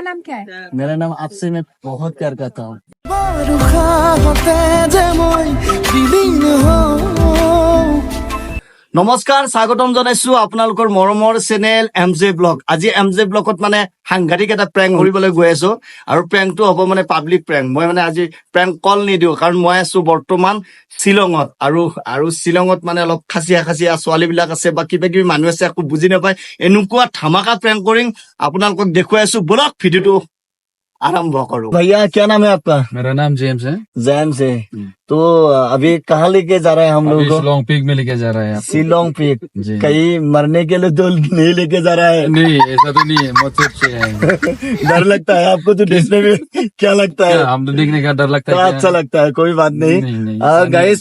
नाम क्या है? मेरा नाम आपसे मैं बहुत प्यार करता हूँ। নমস্কাৰ, স্বাগতম জনাইছো আপোনালোকৰ মৰমৰ চেনেল MJ ব্লগ। আজি MJ ব্লগত মানে সাংঘাতিক এটা প্ৰেংক কৰিবলৈ গৈ আছো আৰু প্ৰেংকটো হ'ব মানে পাব্লিক প্ৰেংক। মই মানে আজি প্ৰেংক কল নিদিওঁ কাৰণ মই আছো বৰ্তমান শ্বিলঙত আৰু শ্বিলঙত মানে অলপ খাচিয়া ছোৱালীবিলাক আছে বা কিবা কিবি মানুহ আছে, একো বুজি নাপায়। এনেকুৱা ধামাকা প্ৰেংক কৰিম আপোনালোকক দেখুৱাই আছো। বলক ভিডিঅ'টো आरंभ करो। भैया क्या नाम है आपका? मेरा नाम जेम्स है। जेम्स है। तो अभी कहाँ लेके जा रहे हैं हम लोग को? शिलोंग पीक में लेके जा रहा है। शिलोंग पीक। जी। कहीं मरने के लिए तो नहीं लेके जा रहा है? नहीं, ऐसा तो नहीं है, मौत से है। डर लगता है आपको तो देखने में? क्या लगता है? हम तो देखने का डर लगता है। अच्छा लगता है, कोई बात नहीं। गाइस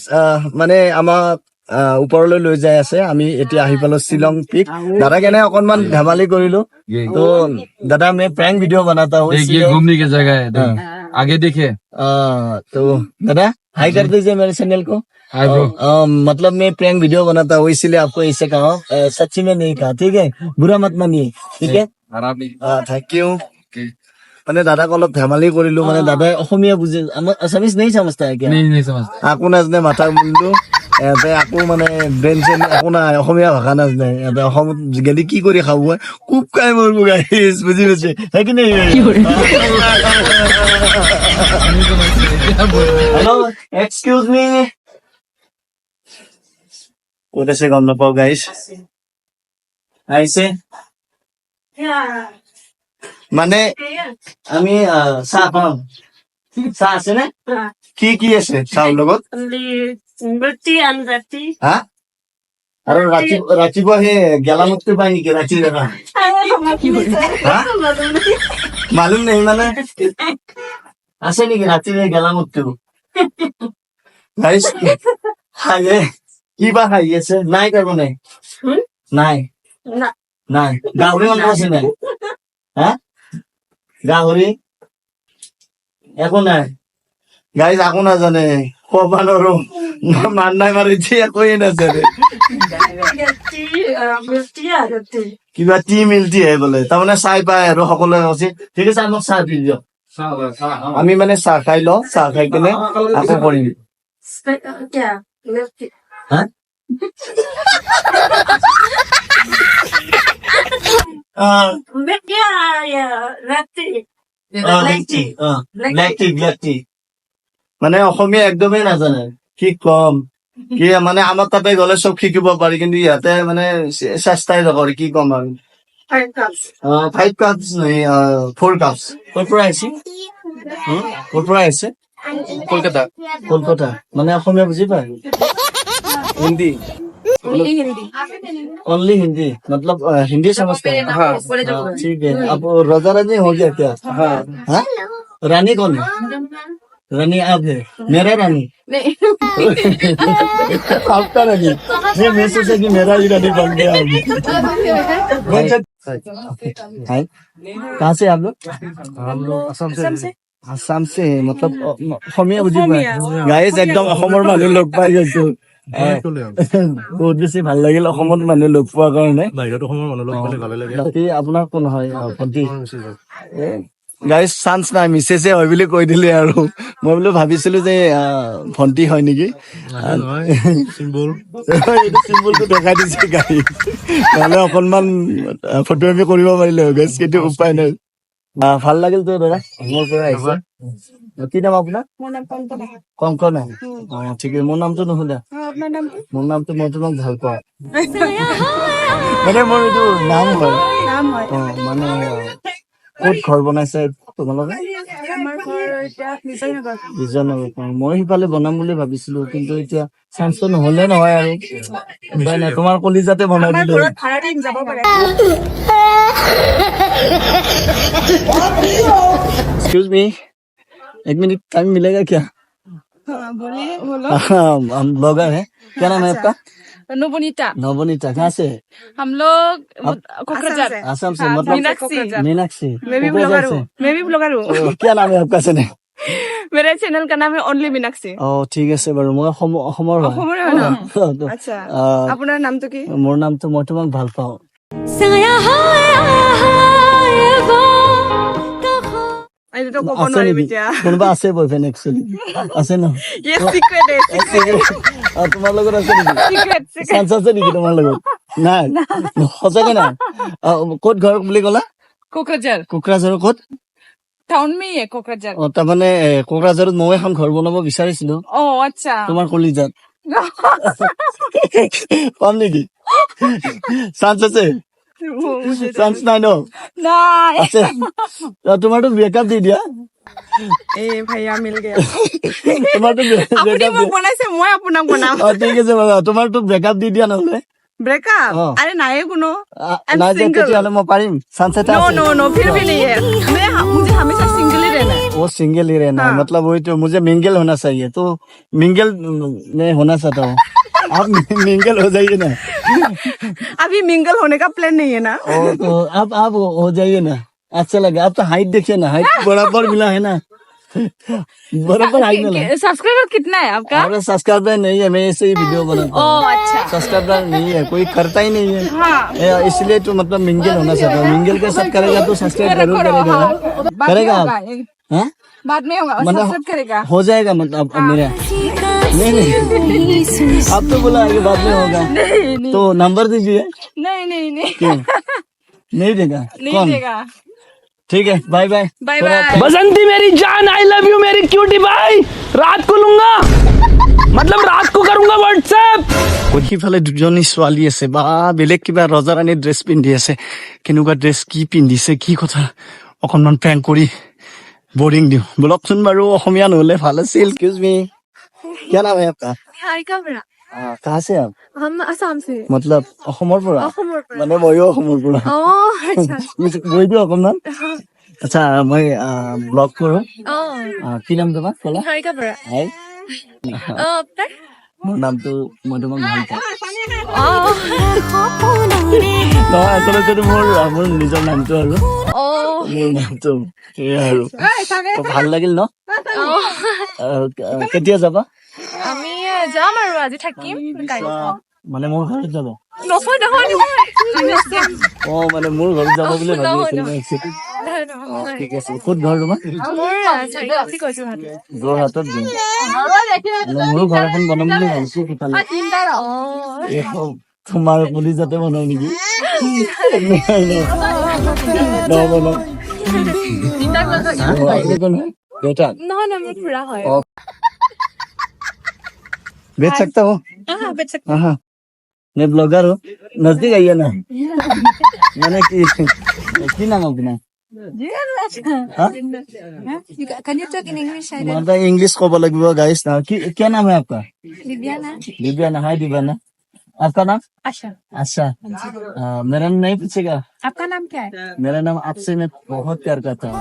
মানে আমাক ওপৰলৈ লৈ যাই আছে। আমি এতিয়া আহি পালো শ্বিলং পিক। দাদা কেনে অকনমান ধেমালি কৰিলো। तो दादा मैं प्रैंक वीडियो बनाता हूँ। ये घूमने की जगह है, आगे देखिए। तो दादा हाई कर दीजिए मेरे चैनल को। मतलब मैं प्रैंक वीडियो बनाता हूँ, इसीलिए आपको ऐसे कहा। सच्ची में नहीं कहा, ठीक है? बुरा मत मानिए, ठीक है? Thank you. মানে দাদাক অলপ ধেমালি কৰিলো। মানে দাদাই অসমীয়া বুজে, আমাৰ আছামিজ नहीं समझता है क्या? नहीं समझता। আকো নাজনে মাথা মুন্ডু এতে আকো মানে ব্ৰেইন চেন আকো নাই, অসমীয়া ভাষা নাজনে। এতে অসমত গেলি কি কৰি খাব কুপ কাই মৰব গাইছ, বুজি পাইছে হয় কি নাই? হেল্ল এক্সকিউজ মি, ক'ত আছে গম নাপাও গাইছ। আহিছে মানে আমি চাহ পাম। চাহ আছে নে? কি আছে চাহৰ লগত? হা? আৰু ৰাতিপুৱা সেই গেলামুখটো পাই নেকি ৰাতি জানা? মালুম নেই মানে আছে নেকি ৰাতি গেলামুখটো? খাইছে কিবা খাই আছে? নাই কাৰো নাই? নাই নাই গাহৰি মাংস আছে নাই? হা গাহৰি একো নাই। গাইজ আকো নাজানে, কবা নৰো, মান নাই মাৰিছে, একোৱে নাজানে। কিবা টি মিল্টি হে বোলে, তাৰমানে চাই পাই আৰু সকলোৱে কৈছে ঠিক আছে আমাক চাহ দি দিয়ক। আমি মানে চাহ খাই লওঁ, চাহ খাই কিনে আকৌ কৰিম। হা মানে অসমীয়া একদমেই নাজানে, কি কম কি মানে আমাৰ তাতে গলে চব শিকিব পাৰি, কিন্তু ইয়াতে মানে চেষ্টাই নকৰে, কি কম আৰু। 5 কাপস नहीं 4 কাপস। ক'ৰ পৰা আহিছে? ক'ৰ পৰা আহিছে? কলকাতা। মানে অসমীয়া বুজি পায়? हिंदी ओनली हिंदी, मतलब हिंदी समझते हैं? हाँ ठीक है। अब रोजा रानी हो गया क्या? हाँ रानी कौन है? रानी आप है? मेरा रानी आपका रानी? मैं सोचा कि मेरा ही रानी बन गया। कहाँ से आप लोग? हम लोग आसाम से। मतलब অসমীয়া বুজি পায়? গাইজ একদম অসমৰ মানুহ লগ পাই গৈছো। বহুত বেছি ভাল লাগিল অসমত মানুহ লগ পোৱাৰ কাৰণে। বাকী আপোনাৰ কোন হয়? ভণ্টি। গাইজ চান্স নাই, মিছেছে হয় বুলি কৈ দিলে আৰু। মই বোলো ভাবিছিলো যে ভণ্টি হয় নেকি। চিম্বলটো দেখাই দিছে গাড়ী, নহলে অকনমান ফটো আমি কৰিব পাৰিলে হয় গাইজ, কিন্তু উপায় নাই। ভাল লাগিল তো দাদা, মোৰ পৰা আহিছে। কি নাম আপোনাৰ? কংকনা। ঠিক আছে, মোৰ নামটো নুশুধা? মোৰ নামটো মই তোমাক ভাল পাওঁ মানে মোৰ এইটো নাম হয়। মানে ক'ত ঘৰ বনাইছে তোমালোকে? বিজয়নগৰ। মই সিফালে বনাম বুলি ভাবিছিলো, কিন্তু এতিয়া চান্সটো নহলে নহয় আৰু উপায় নাই। তোমাৰ কলিজাতে বনাই দিলো। एक्सक्यूज मी, 1 मिनट टाइम मिलेगा क्या? बोलिए। हम ब्लॉगर हैं। क्या नाम है आपका? नवनीता। नवनीता। कहाँ से? हम लोग कोकराझार। आसाम से। मतलब मीनाक्षी। मैं भी ब्लॉगर हूँ। क्या नाम है आपका चैनल? मेरे चैनल का नाम है ओनली मीनाक्षी। ঠিক আছে বাৰু, মই অসমৰ হয়। আচ্ছা, আপোনাৰ নামটো কি? মোৰ নামটো মই তোমাক ভাল পাওঁ। এইটোতো ক'ব আছে নোৱাৰিম নেকি এতিয়া কোনোবা আছে বয়ফ্ৰেণ্ড একচুৱেলি আছে ন ইয়ে চিক্ৰেট তোমাৰ লগত আছে নেকি চিক্ৰেট চান্স আছে নেকি তোমাৰ লগত নাই সঁচাকে নাই ক'ত ঘৰ বুলি ক'লা কোকৰাঝাৰ কোকৰাঝাৰৰ ক'ত টাউন মে হে কোকৰাঝাৰ তাৰমানে কোকৰাঝাৰত মই এখন ঘৰ বনাব বিচাৰিছিলো আচ্ছা তোমাৰ কলিজাত পাম নেকি চান্স আছে চান্স নাই ন নাই আছে তোমাৰতো ব্ৰেকআপ দি দিয়া এ ভাইয়া মিল গয়া তোমাৰতো আপুনি ব্ৰেকআপ মোক বনাইছে মই আপোনাক বনাম ঠিক আছে বাৰু তোমাৰতো ব্ৰেকআপ দি দিয়া নহ'লে ब्रेकअप अरे नाये कुनो নাই দিয়া তেতিয়াহ'লে মই পাৰিম চান্স এটা नो আছে नो नो फिर भी नहीं है मुझे हमेशा सिंगल ही रहना है वो सिंगल ही रहना है मतलब वही तो मुझे मिंगल होना चाहिए तो मिंगल में होना चाहता हूँ आप मिंगल हो जाइए ना अभी मिंगल होने का प्लान नहीं है ना तो आप हो जाइए ना अच्छा लगा आप तो हाइट देखिए ना हाइट बराबर मिला है ना बराबर हाइट मिला सब्सक्राइबर कितना है आपका हमारा सब्सक्राइबर नहीं है मैं ऐसे ही वीडियो बनाता हूँ अच्छा सब्सक्राइबर नहीं है कोई करता ही नहीं है हाँ इसलिए तो मतलब मिंगल होना चाहता हूँ मिंगल के साथ करेगा तो सब्सक्राइब जरूर करेगा करेगा आप हाँ? बाद में होगा मतलब सब्सक्राइब करेगा हो जाएगा मतलब अब मेरा नहीं नहीं आप तो बोला कि बाद में होगा नहीं तो नंबर दीजिए नहीं नहीं नहीं क्यों नहीं देगा नहीं कौन देगा ठीक है बाय बाय बाय बाय बसंती मेरी जान आई लव यू मेरी क्यूटी भाई रात को लूंगा मतलब रात को करूंगा व्हाट्सएप সিফালে দুজনী ছোৱালী আছে বা বেলেগ কিবা ৰজাৰাণী ড্ৰেছ পিন্ধি আছে কেনেকুৱা ড্ৰেছ কি পিন্ধিছে কি কথা অকণমান প্ৰেংক কৰি বৰিং দিওঁ বলকচোন বাৰু অসমীয়া নহ'লে ভাল আছিল এক্সকিউজ মি क्या नाम है आपका निहारिका बरा कहाँ से आप हम असम से मतलब অসমৰ পৰা অসমৰ পৰা মানে ময়ো অসমৰ পৰা আচ্ছা গৈ দিওঁ অকণমান আচ্ছা মই ব্লগ কৰোঁ কি নাম তোমাৰ ক'লা निहारिका बरा হাই আপনাৰ মোৰ নামটো মই তোমাক ভাল পাওঁ ও নহয় আচলতে মোৰ মোৰ নিজৰ নামটো আৰু ও মোৰ নামটো সেয়া আৰু তো ভাল লাগিল ন কেতিয়া যাবা আমি যাম আৰু আজি থাকিম কাইলৈ মানে মোৰ ঘৰত যাব নহয় নহয় অ মানে মোৰ ঘৰত যাব বুলি ভাবি আছিলো মই actually। ঠিক আছে ক'ত ঘৰ তোমাৰ মোৰ চাৰি কৈছো যোৰহাটত দিম মোৰো ঘৰ এখন বনাম বুলি ভাবিছো সিফালে তোমাৰ পুলিচ যাতে বনাও নেকি बेटा নহয় নহয় মোৰ খুৰা হয় बेच सकता हो বেট सकते हाँ हाँ मैं ब्लॉगर हूँ नजदीक आइए ना मैंने की नाम अपना हाँ Can you talk in English? I मतलब इंग्लिश को बोलेगा गाइस ना क्या नाम है आपका Libyana. दिव्याना हाय दिव्याना आपका नाम आशा अच्छा मेरा नाम नहीं पूछेगा आपका नाम क्या है मेरा नाम आपसे मैं बहुत प्यार करता हूँ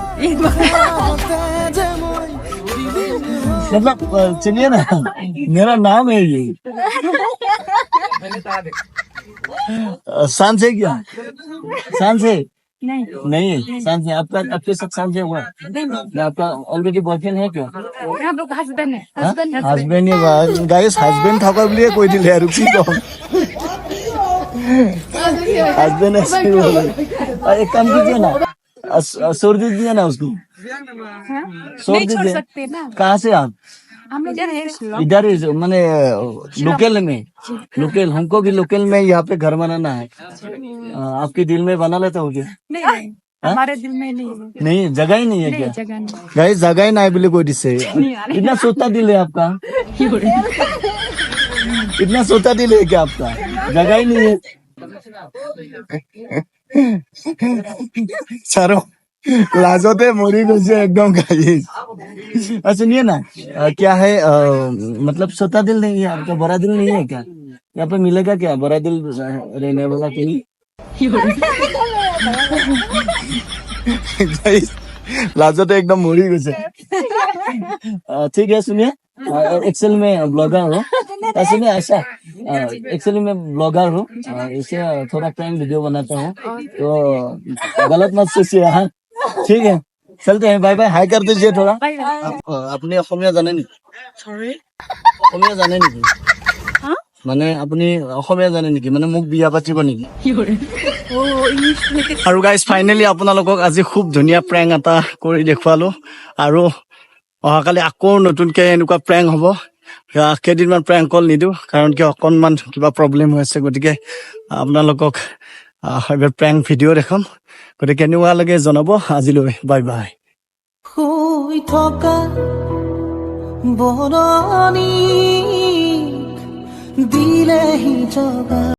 मतलब चलिए ना मेरा नाम है ये सांस है क्या सांस है नहीं नहीं है सांस है आपका आपके साथ सांस है हुआ आपका ऑलरेडी बॉयफ्रेंड है क्या हम लोग हस्बैंड है হাজবেণ্ড গাইজ হাজবেণ্ড থকা বুলিয়ে কৈ দিলে আৰু কি কম হাজবেণ্ড एक काम कीजिए ना छोड़ दीजिए ना उसको छोड़ नहीं छोड़ दीजिए सकते ना कहाँ से आप हम इधर है इधर ही मैंने लोकल में लोकल हमको भी लोकल में यहाँ पे घर बनाना है आपके दिल में बना लेता हूँ क्या नहीं हमारे दिल में नहीं है नहीं जगह ही नहीं है क्या जगह नहीं गाइस जगह ही नहीं बोले कोई दिसे इतना सोता दिल है आपका इतना सोता दिल है क्या आपका जगह ही नहीं है चारों लाजोते मोरी से एकदम गाइस सुनिए ना क्या है मतलब सोता दिल नहीं है आपका बड़ा दिल नहीं है क्या यहाँ पे मिलेगा क्या बड़ा दिल रहने वाला कहीं गाइस लाजोते एकदम मोरी से ठीक है सुनिए एक्सेल में ब्लॉगर हो सुनिए ऐसा एक्चुअली मैं ब्लॉगर हूँ इसे थोड़ा टाइम वीडियो बनाता हूँ तो गलत मत सोचिए हाँ ठीक है चलते हैं बाय बाय हाई कर दीजिए थोड़ा अपने অসমীয়া জানে নেকি অসমীয়া জানে নেকি মানে আপুনি অসমীয়া জানে নেকি মানে মোক বিয়া পাতিব নেকি আৰু গাইজ ফাইনেলি আপোনালোকক আজি খুব ধুনীয়া প্ৰেংক এটা কৰি দেখুৱালো আৰু অহাকালি আকৌ নতুনকে এনেকুৱা প্ৰেংক হ'ব কেইদিনমান প্ৰেংক কল নিদিওঁ কাৰণ কি অকণমান কিবা প্ৰব্লেম হৈ আছে গতিকে আপোনালোকক এবাৰ প্ৰেংক ভিডিঅ' দেখাম গতিকে কেনেকুৱা লাগে জনাব আজিলৈ বাই বাই শুই থকা বৰণি দিলেহি জগা